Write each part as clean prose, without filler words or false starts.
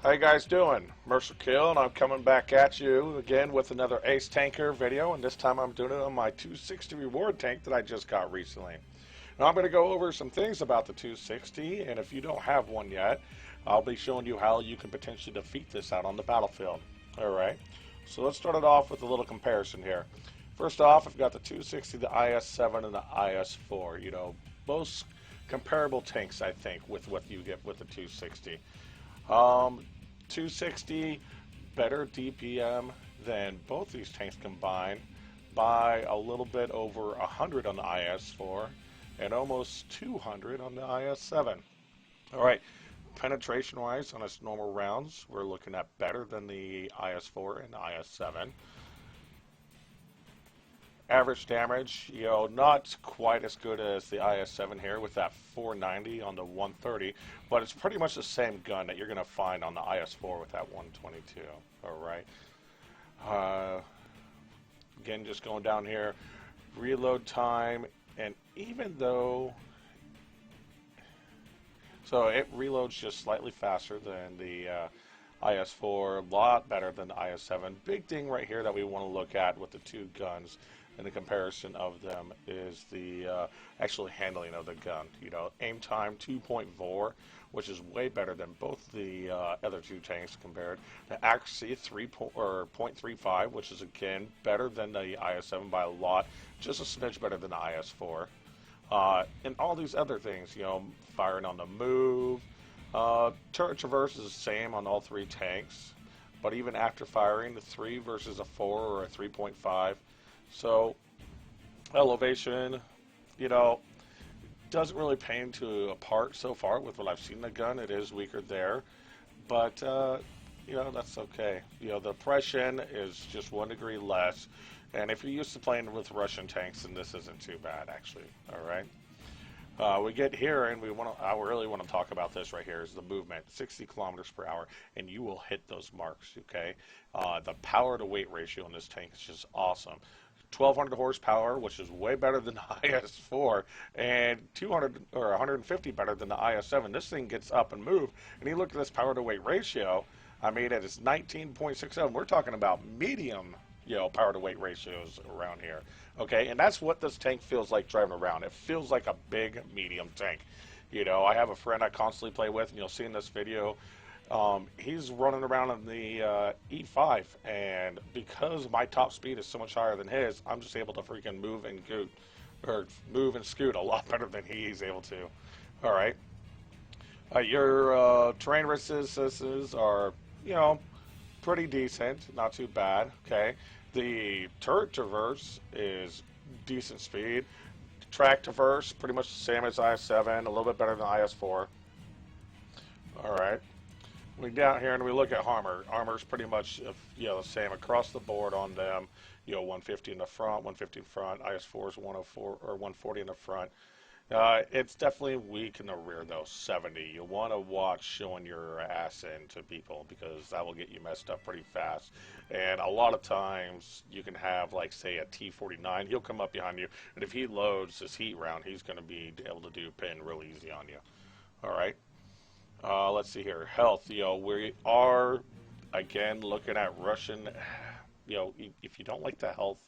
How you guys doing? Mercer Kill, and I'm coming back at you again with another Ace Tanker video, and this time I'm doing it on my 260 reward tank that I just got recently. Now I'm going to go over some things about the 260, and if you don't have one yet, I'll be showing you how you can potentially defeat this out on the battlefield. Alright, so let's start it off with a little comparison here. First off, I've got the 260, the IS-7, and the IS-4. You know, both comparable tanks, I think, with what you get with the 260. 260 better DPM than both these tanks combined by a little bit over 100 on the IS-4 and almost 200 on the IS-7. All right, penetration-wise on its normal rounds, we're looking at better than the IS-4 and the IS-7. Average damage, you know, not quite as good as the IS-7 here with that 490 on the 130, but it's pretty much the same gun that you're going to find on the IS-4 with that 122. All right. Again, just going down here, reload time, and even though, so it reloads just slightly faster than the IS-4, a lot better than the IS-7. Big thing right here that we want to look at with the two guns and the comparison of them is the actual handling of the gun. You know, aim time 2.4, which is way better than both the other two tanks compared. The accuracy 0.35, which is again better than the IS-7 by a lot, just a smidge better than the IS-4. And all these other things, you know, firing on the move. Turret traverse is the same on all three tanks, but even after firing, the 3 versus a 4 or a 3.5. So, elevation, you know, doesn't really pain to apart so far with what I've seen in the gun. It is weaker there, but, you know, that's okay. You know, the oppression is just 1 degree less, and if you're used to playing with Russian tanks, then this isn't too bad, actually, all right? We get here, and I really want to talk about this right here, is the movement, 60 kilometers per hour, and you will hit those marks, okay? The power to weight ratio in this tank is just awesome. 1,200 horsepower, which is way better than the IS-4, and 200 or 150 better than the IS-7. This thing gets up and move, and you look at this power to weight ratio, I mean, it is 19.67. We're talking about medium, you know, power to weight ratios around here. Okay, and that's what this tank feels like driving around. It feels like a big medium tank. You know, I have a friend I constantly play with, and you'll see in this video, he's running around in the E5, and because my top speed is so much higher than his, I'm just able to freaking move and scoot a lot better than he's able to. All right. Your terrain resistances are, you know, pretty decent, not too bad. Okay, the turret traverse is decent speed. Track traverse, pretty much the same as IS-7, a little bit better than IS-4. All right, we down here and we look at armor. Armor's pretty much, you know, the same across the board on them. You know, 150 in the front, 150 in front. IS-4 is 104 or 140 in the front. It's definitely weak in the rear though, 70. You want to watch showing your ass in to people because that will get you messed up pretty fast. And a lot of times you can have, like, say a T-49, he'll come up behind you, and if he loads his heat round, he's going to be able to do pin real easy on you. Alright, let's see here. Health, you know, we are, again, looking at Russian, you know, if you don't like the health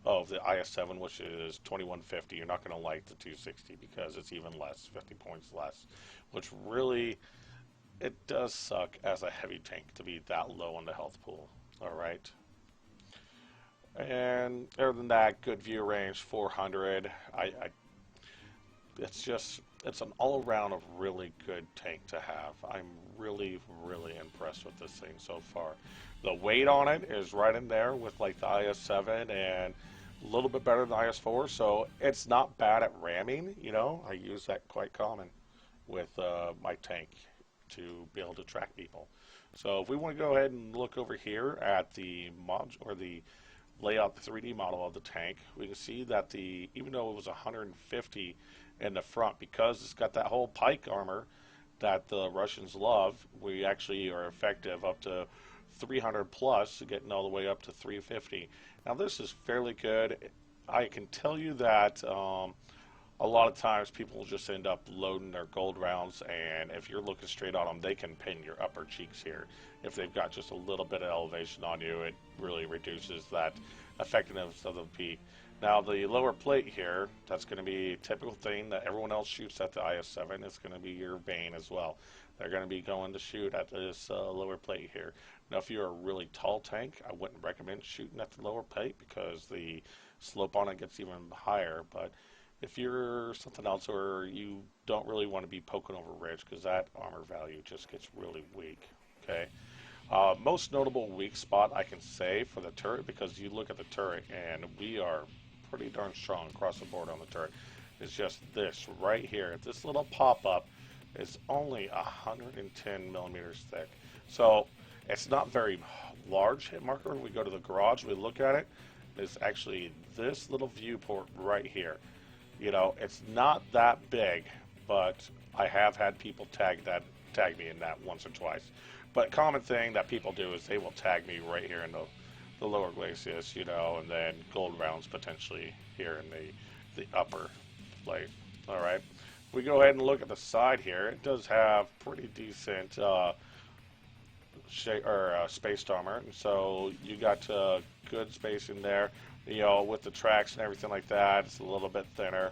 of the IS-7, which is 2150, you're not going to like the 260 because it's even less, 50 points less, which really, it does suck as a heavy tank to be that low on the health pool. All right. And other than that, good view range, 400. It's an all-around of really good tank to have. I'm really, really impressed with this thing so far. The weight on it is right in there with, like, the IS-7 and a little bit better than the IS-4, so it's not bad at ramming. You know, I use that quite common with my tank to be able to track people. So if we want to go ahead and look over here at the mod or the layout, the 3D model of the tank, we can see that even though it was 150 in the front, because it's got that whole pike armor that the Russians love, we actually are effective up to 300 plus, getting all the way up to 350. Now this is fairly good. I can tell you that a lot of times people will just end up loading their gold rounds, and if you're looking straight on them, they can pin your upper cheeks here. If they've got just a little bit of elevation on you, it really reduces that effectiveness of the peak. Now the lower plate here, that's going to be a typical thing that everyone else shoots at the IS-7. It's going to be your Bane as well. They're going to be going to shoot at this lower plate here. Now if you're a really tall tank, I wouldn't recommend shooting at the lower plate because the slope on it gets even higher. But if you're something else, or you don't really want to be poking over ridge, because that armor value just gets really weak. Okay. Most notable weak spot I can say for the turret, because you look at the turret and we are pretty darn strong across the board on the turret, is just this right here. This little pop-up is only 110 millimeters thick. So it's not very large hit marker. We go to the garage, we look at it. It's actually this little viewport right here. You know, it's not that big, but I have had people tag me in that once or twice. But common thing that people do is they will tag me right here in the lower glacis, you know, and then gold rounds potentially here in the upper plate. All right. We go ahead and look at the side here. It does have pretty decent spaced armor, and so you got good space in there. You know, with the tracks and everything like that, it's a little bit thinner,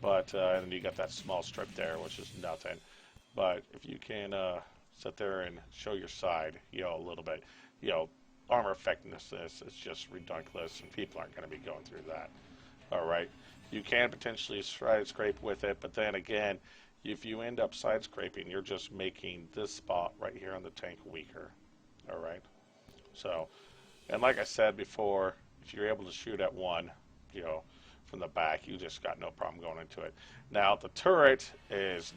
but and then you got that small strip there, which is nothing. But if you can sit there and show your side, you know, a little bit, you know, armor effectiveness is just ridiculous, and people aren't going to be going through that. All right, you can potentially side scrape with it, but then again, if you end up side scraping, you're just making this spot right here on the tank weaker. All right, so, and like I said before, if you're able to shoot at one, you know, from the back, you just got no problem going into it. Now the turret is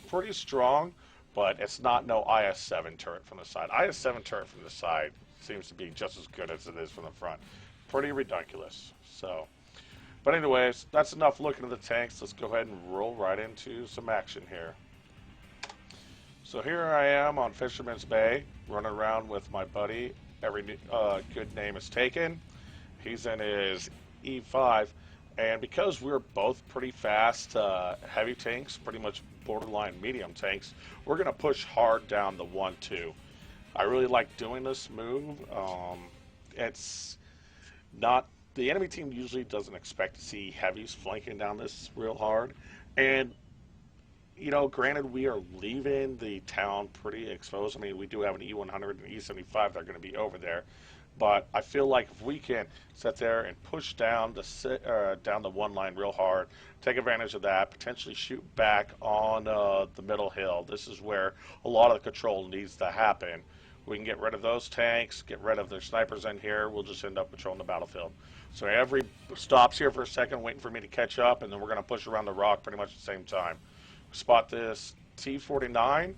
pretty strong, but it's not no IS-7 turret from the side. IS-7 turret from the side seems to be just as good as it is from the front. Pretty ridiculous. So, but anyways, that's enough looking at the tanks. Let's go ahead and roll right into some action here. So here I am on Fisherman's Bay, running around with my buddy. Every good name is taken. He's in his E5, and because we're both pretty fast heavy tanks, pretty much borderline medium tanks, we're going to push hard down the 1-2. I really like doing this move. It's not, the enemy team usually doesn't expect to see heavies flanking down this real hard, and you know, granted, we are leaving the town pretty exposed. I mean, we do have an E100 and E75 that are going to be over there. But I feel like if we can sit there and push down the one line real hard, take advantage of that, potentially shoot back on the middle hill. This is where a lot of the control needs to happen. We can get rid of those tanks, get rid of their snipers in here. We'll just end up patrolling the battlefield. So every stops here for a second, waiting for me to catch up, and then we're going to push around the rock pretty much at the same time. Spot this T-49.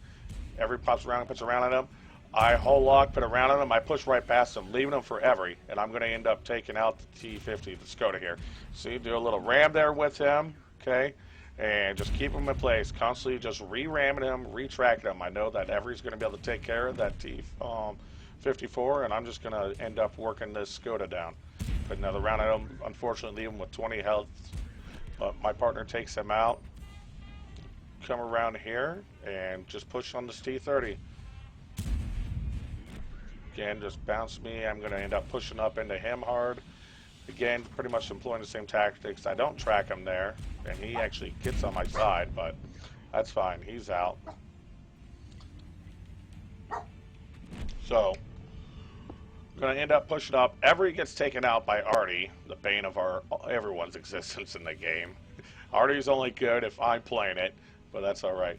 Every pops around and puts around at him. I whole lock, put around on him. I push right past him, leaving him for every, and I'm going to end up taking out the T-50, the Skoda here. So you do a little ram there with him, okay, and just keep him in place. Constantly just re-ramming him, retracking him. I know that every's going to be able to take care of that T-54, and I'm just going to end up working this Skoda down. Put another round at him. Unfortunately, leave him with 20 health, but my partner takes him out. Come around here and just push on this T-30. Again, just bounce me. I'm going to end up pushing up into him hard. Again, pretty much employing the same tactics. I don't track him there, and he actually gets on my side, but that's fine. He's out. So, I'm going to end up pushing up. Every gets taken out by Artie, the bane of everyone's existence in the game. Artie's only good if I'm playing it, but that's all right.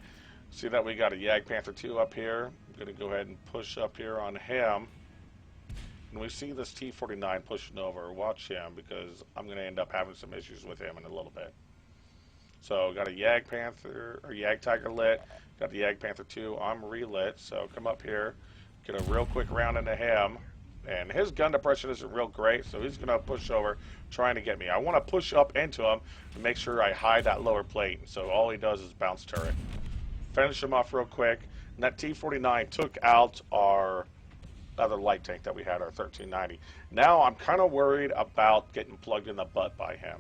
See that we got a Jagdpanther 2 up here. I'm going to go ahead and push up here on him. And we see this T-49 pushing over. Watch him, because I'm going to end up having some issues with him in a little bit. So got a Jagdpanther, or Jagdtiger lit. Got the Jagdpanther 2. I'm relit. So come up here, get a real quick round into him. And his gun depression isn't real great, so he's going to push over, trying to get me. I want to push up into him to make sure I hide that lower plate. So all he does is bounce turret. Finish him off real quick. And that T-49 took out our other light tank that we had, our 1390. Now I'm kind of worried about getting plugged in the butt by him.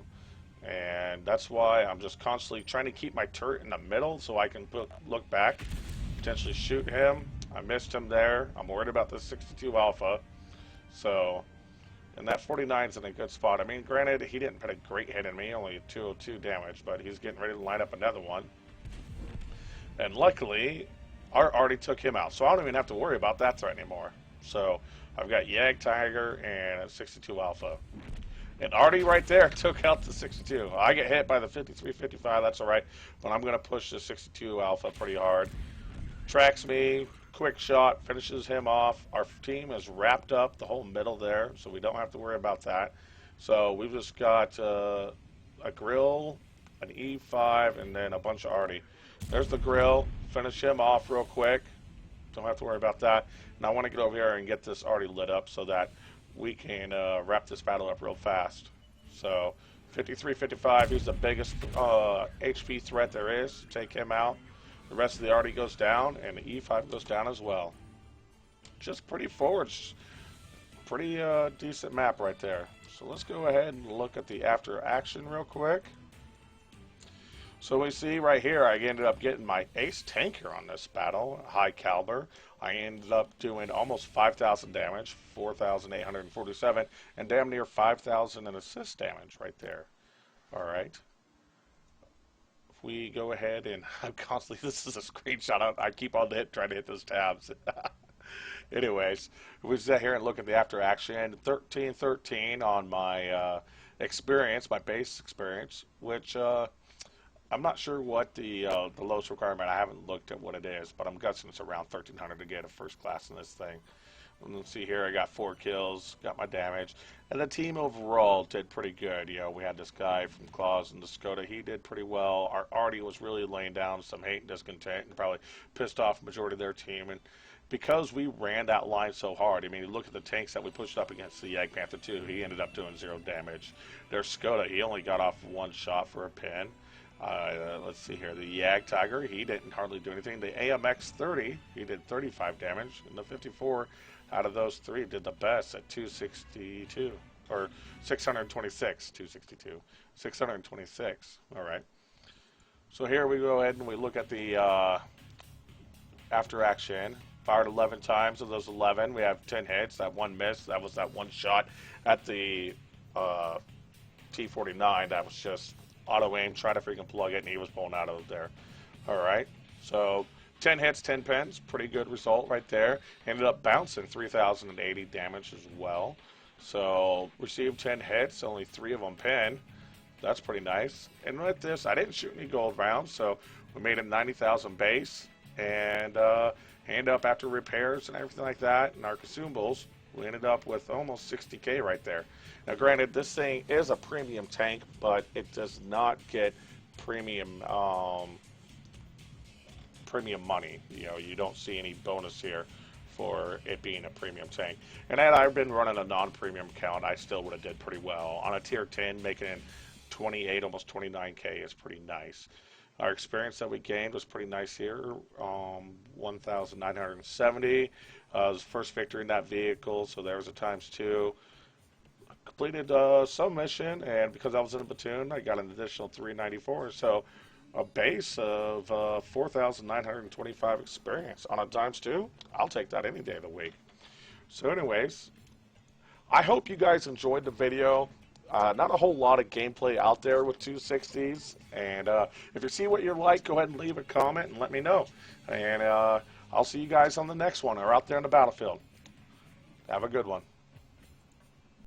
And that's why I'm just constantly trying to keep my turret in the middle so I can look back, potentially shoot him. I missed him there. I'm worried about the 62 Alpha. So, and that 49's in a good spot. I mean, granted, he didn't put a great hit in me, only 202 damage, but he's getting ready to line up another one. And luckily, I already took him out, so I don't even have to worry about that threat anymore. So, I've got Jagdtiger and a 62 Alpha. And Artie right there took out the 62. I get hit by the 53-55, that's alright, but I'm going to push the 62 Alpha pretty hard. Tracks me, quick shot, finishes him off. Our team is wrapped up the whole middle there, so we don't have to worry about that. So we've just got a grill, an E5, and then a bunch of Artie. There's the grill. Finish him off real quick. Don't have to worry about that. And I want to get over here and get this Artie lit up so that we can wrap this battle up real fast. So 53-55, he's the biggest HP threat there is. Take him out. The rest of the Artie goes down, and the E5 goes down as well. Just pretty forward. Pretty decent map right there. So let's go ahead and look at the after action real quick. So we see right here, I ended up getting my ace tanker on this battle, high caliber. I ended up doing almost 5,000 damage, 4,847, and damn near 5,000 in assist damage right there. All right. If we go ahead and I'm constantly, this is a screenshot. I keep on trying to hit those tabs. Anyways, we sit here and look at the after action. 13-13 on my experience, my base experience, which I'm not sure what the lowest requirement. I haven't looked at what it is, but I'm guessing it's around 1,300 to get a first class in this thing. And let's see here. I got 4 kills, got my damage, and the team overall did pretty good. You know, we had this guy from Claus and the Skoda. He did pretty well. Our Artie was really laying down some hate and discontent, and probably pissed off the majority of their team. And because we ran that line so hard, I mean, look at the tanks that we pushed up against the Jagdpanther 2. He ended up doing 0 damage. Their Skoda, he only got off 1 shot for a pin. Let's see here. The Jagdtiger, he didn't hardly do anything. The AMX-30, he did 35 damage. And the 54 out of those 3 did the best at 262. Or 626. 262. 626. All right. So here we go ahead and we look at the after action. Fired 11 times. Of those 11, we have 10 hits. That 1 miss. That was that 1 shot at the T-49. That was just auto aim, try to freaking plug it, and he was pulling out of there. Alright, so 10 hits, 10 pins, pretty good result right there. Ended up bouncing 3,080 damage as well. So received 10 hits, only 3 of them pinned. That's pretty nice. And with this, I didn't shoot any gold rounds, so we made him 90,000 base. And end up after repairs and everything like that, and our consumables, we ended up with almost 60K right there. Now, granted, this thing is a premium tank, but it does not get premium premium money. You know, you don't see any bonus here for it being a premium tank. And had I been running a non-premium account, I still would have did pretty well. On a tier 10, making 28, almost 29K is pretty nice. Our experience that we gained was pretty nice here, 1,970. It was first victory in that vehicle, so there was a ×2. Completed some mission, and because I was in a platoon, I got an additional 394. So a base of 4,925 experience on a ×2. I'll take that any day of the week. So anyways, I hope you guys enjoyed the video. Not a whole lot of gameplay out there with 260s, and if you see what you like, go ahead and leave a comment and let me know. And I'll see you guys on the next one or out there in the battlefield. Have a good one.